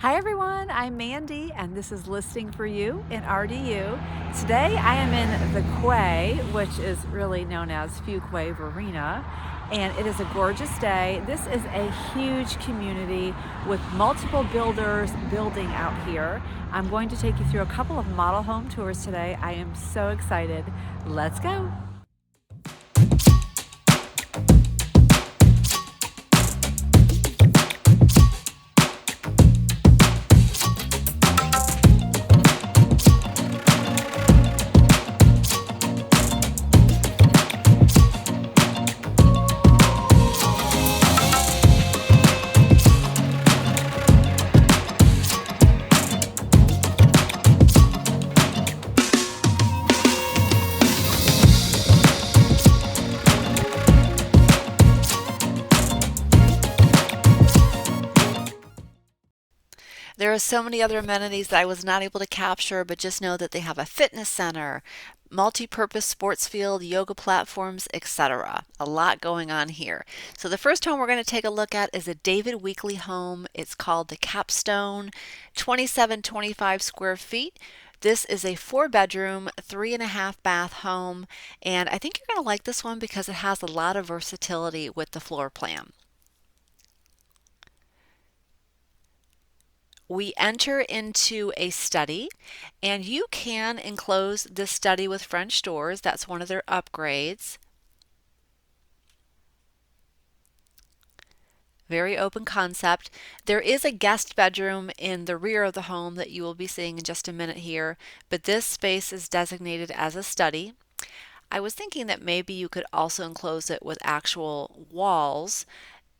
Hi everyone, I'm Mandy and this is Listing for You in RDU. Today I am in the Quay, which is really known as Fuquay Varina, and it is a gorgeous day. This is a huge community with multiple builders building out here. I'm going to take you through a couple of model home tours today. I am so excited. Let's go. There are so many other amenities that I was not able to capture, but just know that they have a fitness center, multi-purpose sports field, yoga platforms, etc. A lot going on here. So the first home we're going to take a look at is a David Weekley home. It's called the Capstone, 2725 square feet. This is a 4-bedroom, 3.5 bath home, and I think you're going to like this one because it has a lot of versatility with the floor plan. We enter into a study, and you can enclose this study with French doors. That's one of their upgrades. Very open concept. There is a guest bedroom in the rear of the home that you will be seeing in just a minute here, but this space is designated as a study. I was thinking that maybe you could also enclose it with actual walls.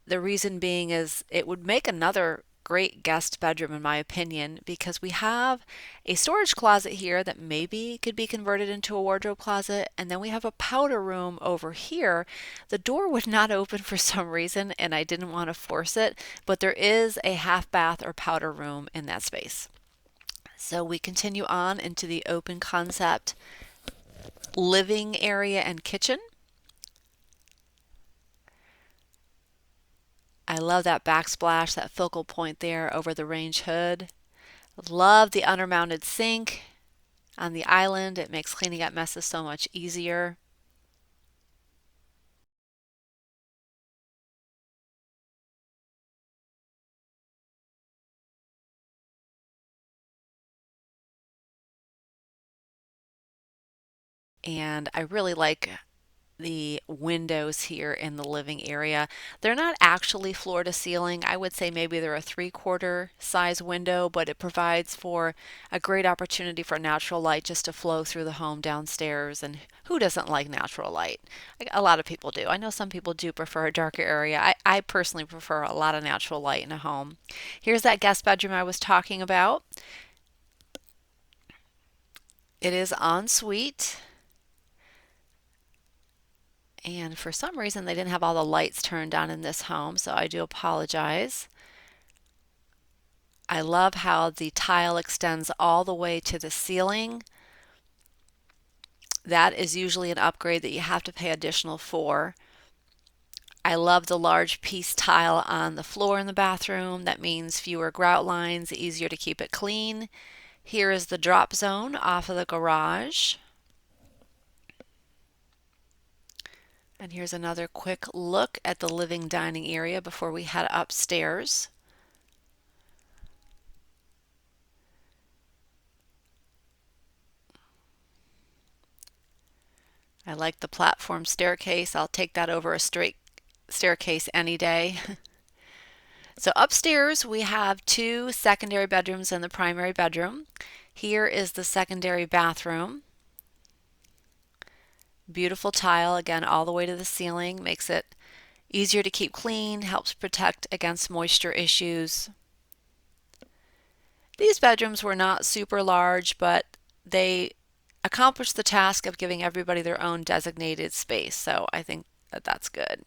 The reason being is it would make another great guest bedroom in my opinion, because we have a storage closet here that maybe could be converted into a wardrobe closet, and then we have a powder room over here. The door would not open for some reason and I didn't want to force it, but there is a half bath or powder room in that space. So we continue on into the open concept living area and kitchen. I love that backsplash, that focal point there over the range hood. Love the undermounted sink on the island. It makes cleaning up messes so much easier. And I really like the windows here in the living area. They're not actually floor to ceiling. I would say maybe they're a 3/4 size window, but it provides for a great opportunity for natural light just to flow through the home downstairs. And who doesn't like natural light? A lot of people do. I know some people do prefer a darker area. I personally prefer a lot of natural light in a home. Here's that guest bedroom I was talking about. It is en suite. And for some reason, they didn't have all the lights turned on in this home, so I do apologize. I love how the tile extends all the way to the ceiling. That is usually an upgrade that you have to pay additional for. I love the large piece tile on the floor in the bathroom. That means fewer grout lines, easier to keep it clean. Here is the drop zone off of the garage. And here's another quick look at the living dining area before we head upstairs. I like the platform staircase. I'll take that over a straight staircase any day. So upstairs we have 2 secondary bedrooms and the primary bedroom. Here is the secondary bathroom. Beautiful tile, again, all the way to the ceiling. Makes it easier to keep clean, helps protect against moisture issues. These bedrooms were not super large, but they accomplished the task of giving everybody their own designated space. So I think that that's good.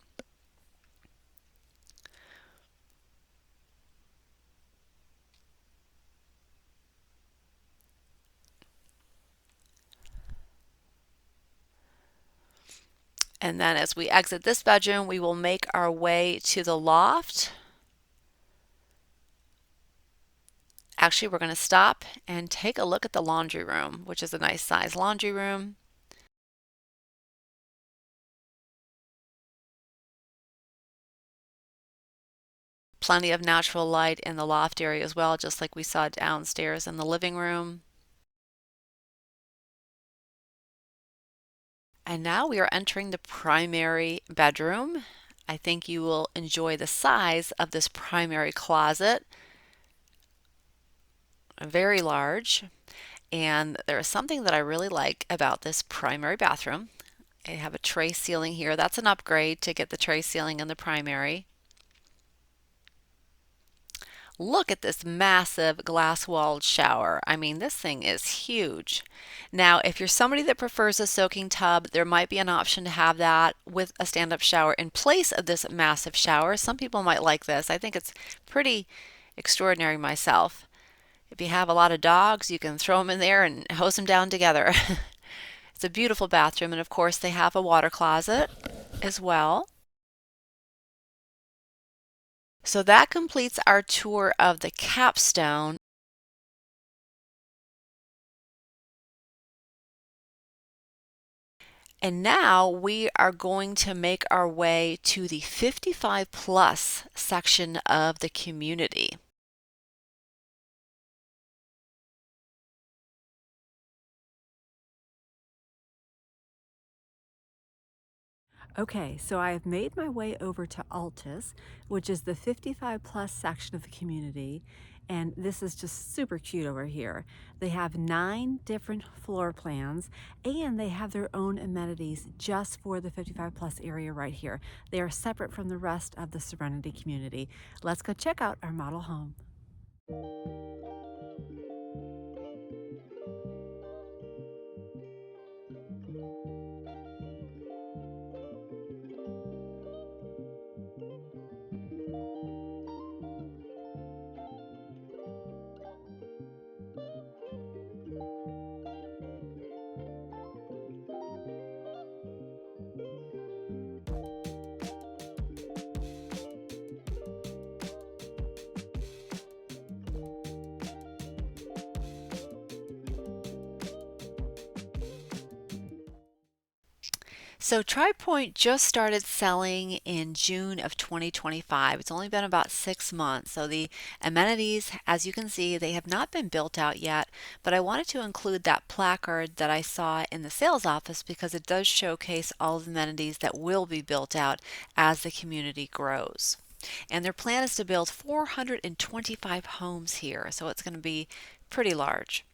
And then as we exit this bedroom, we will make our way to the loft. Actually, we're going to stop and take a look at the laundry room, which is a nice size laundry room. Plenty of natural light in the loft area as well, just like we saw downstairs in the living room. And now we are entering the primary bedroom. I think you will enjoy the size of this primary closet. Very large. And there is something that I really like about this primary bathroom. I have a tray ceiling here. That's an upgrade to get the tray ceiling in the primary. Look at this massive glass-walled shower. I mean, this thing is huge. Now, if you're somebody that prefers a soaking tub, there might be an option to have that with a stand-up shower in place of this massive shower. Some people might like this. I think it's pretty extraordinary myself. If you have a lot of dogs, you can throw them in there and hose them down together. It's a beautiful bathroom, and of course, they have a water closet as well. So that completes our tour of the capstone. And now we are going to make our way to the 55 plus section of the community. Okay, so I have made my way over to Altus, which is the 55 plus section of the community, and this is just super cute over here. They have 9 different floor plans, and they have their own amenities just for the 55 plus area right here. They are separate from the rest of the Serenity community. Let's go check out our model home. So Tri-Pointe just started selling in June of 2025. It's only been about 6 months. So the amenities, as you can see, they have not been built out yet, but I wanted to include that placard that I saw in the sales office because it does showcase all of the amenities that will be built out as the community grows. And their plan is to build 425 homes here, so it's going to be pretty large.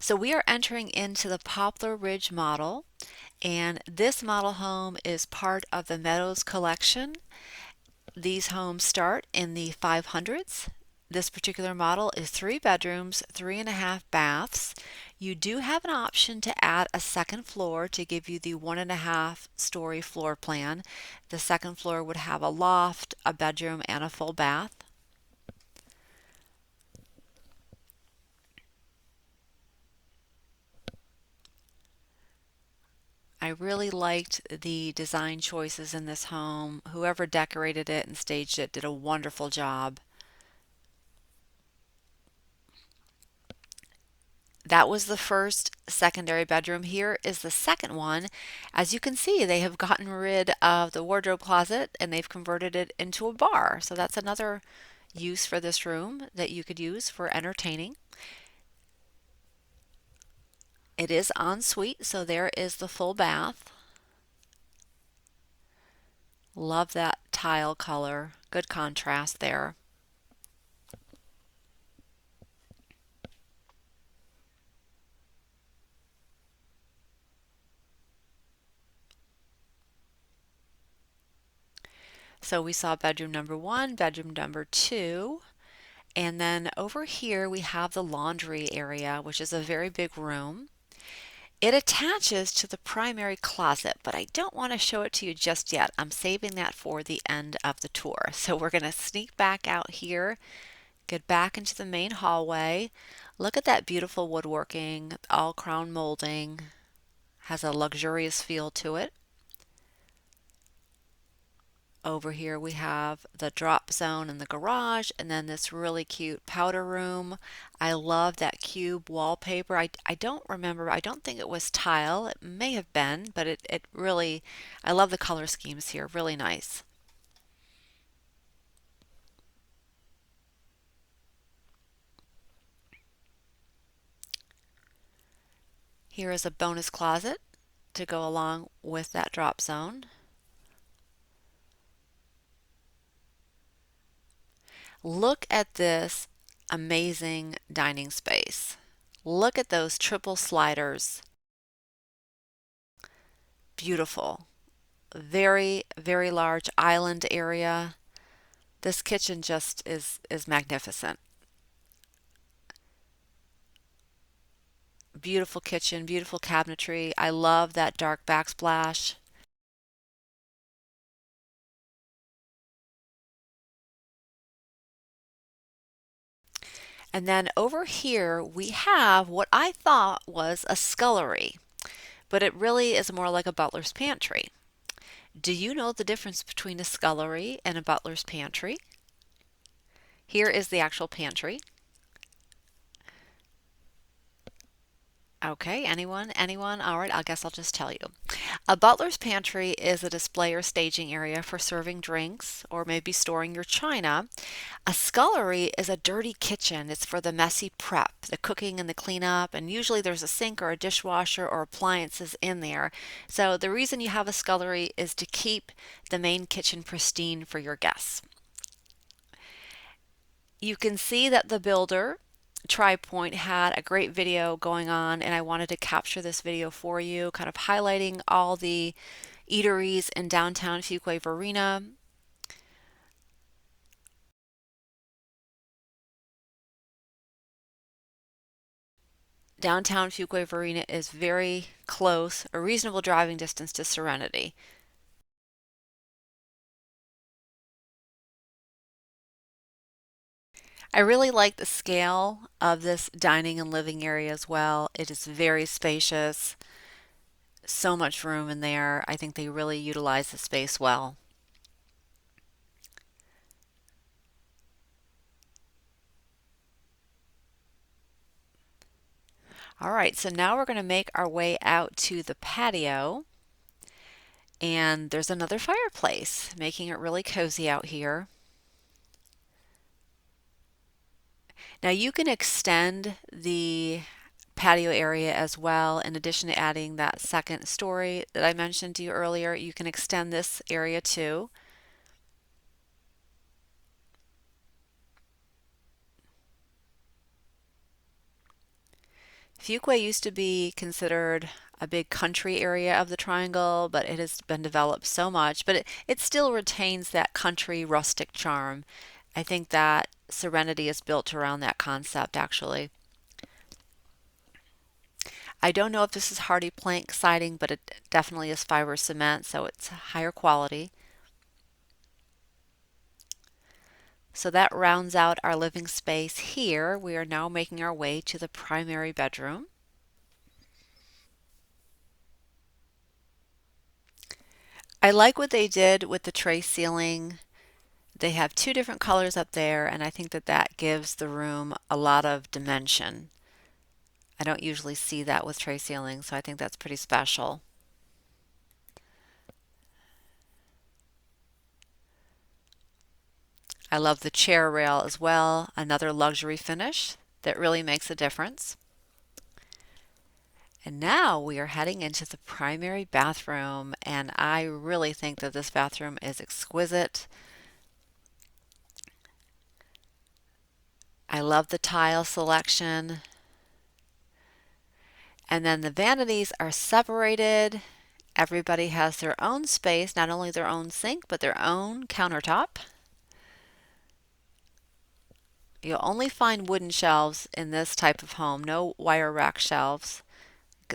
So we are entering into the Poplar Ridge model, and this model home is part of the Meadows collection. These homes start in the 500s. This particular model is 3 bedrooms, 3.5 baths. You do have an option to add a second floor to give you the 1.5 story floor plan. The second floor would have a loft, a bedroom, and a full bath. I really liked the design choices in this home. Whoever decorated it and staged it did a wonderful job. That was the first secondary bedroom. Here is the second one. As you can see, they have gotten rid of the wardrobe closet and they've converted it into a bar. So that's another use for this room that you could use for entertaining. It is en suite, so there is the full bath. Love that tile color. Good contrast there. So we saw bedroom number 1, bedroom number 2, and then over here we have the laundry area, which is a very big room. It attaches to the primary closet, but I don't want to show it to you just yet. I'm saving that for the end of the tour. So we're going to sneak back out here, get back into the main hallway. Look at that beautiful woodworking, all crown molding, has a luxurious feel to it. Over here we have the drop zone in the garage, and then this really cute powder room. I love that cube wallpaper. I don't remember, I don't think it was tile. It may have been, but it really, I love the color schemes here, really nice. Here is a bonus closet to go along with that drop zone. Look at this amazing dining space. Look at those triple sliders. Beautiful. Very, very large island area. This kitchen just is magnificent. Beautiful kitchen, beautiful cabinetry. I love that dark backsplash. And then over here we have what I thought was a scullery, but it really is more like a butler's pantry. Do you know the difference between a scullery and a butler's pantry? Here is the actual pantry. Okay, anyone? Anyone? All right, I guess I'll just tell you. A butler's pantry is a display or staging area for serving drinks or maybe storing your china. A scullery is a dirty kitchen. It's for the messy prep, the cooking and the cleanup, and usually there's a sink or a dishwasher or appliances in there. So the reason you have a scullery is to keep the main kitchen pristine for your guests. You can see that the builder Tri-Pointe had a great video going on, and I wanted to capture this video for you, kind of highlighting all the eateries in downtown Fuquay Varina. Downtown Fuquay Varina is very close, a reasonable driving distance to Serenity. I really like the scale of this dining and living area as well. It is very spacious, so much room in there. I think they really utilize the space well. All right, so now we're going to make our way out to the patio. And there's another fireplace, making it really cozy out here. Now you can extend the patio area as well. In addition to adding that second story that I mentioned to you earlier, you can extend this area too. Fuquay used to be considered a big country area of the triangle, but it has been developed so much, but it still retains that country rustic charm. I think that Serenity is built around that concept actually. I don't know if this is hardy plank siding, but it definitely is fiber cement, so it's higher quality. So that rounds out our living space here. We are now making our way to the primary bedroom. I like what they did with the tray ceiling. They have two different colors up there, and I think that that gives the room a lot of dimension. I don't usually see that with tray ceilings, so I think that's pretty special. I love the chair rail as well, another luxury finish that really makes a difference. And now we are heading into the primary bathroom, and I really think that this bathroom is exquisite. I love the tile selection. And then the vanities are separated. Everybody has their own space, not only their own sink, but their own countertop. You'll only find wooden shelves in this type of home, no wire rack shelves.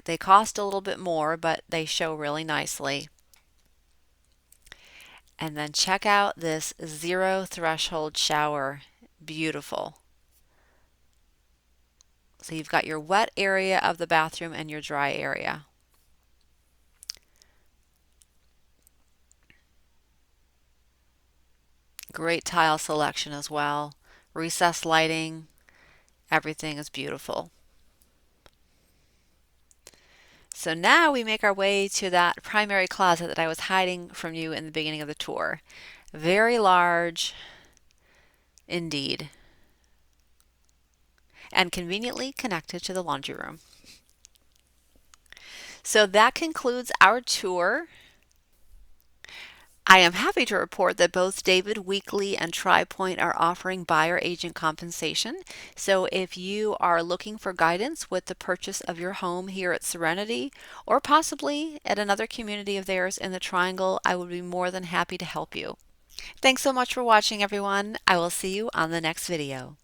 They cost a little bit more, but they show really nicely. And then check out this zero threshold shower. Beautiful. So you've got your wet area of the bathroom and your dry area. Great tile selection as well. Recessed lighting. Everything is beautiful. So now we make our way to that primary closet that I was hiding from you in the beginning of the tour. Very large indeed, and conveniently connected to the laundry room. So that concludes our tour. I am happy to report that both David Weekley and Tri-Pointe are offering buyer agent compensation. So if you are looking for guidance with the purchase of your home here at Serenity or possibly at another community of theirs in the Triangle, I would be more than happy to help you. Thanks so much for watching, everyone. I will see you on the next video.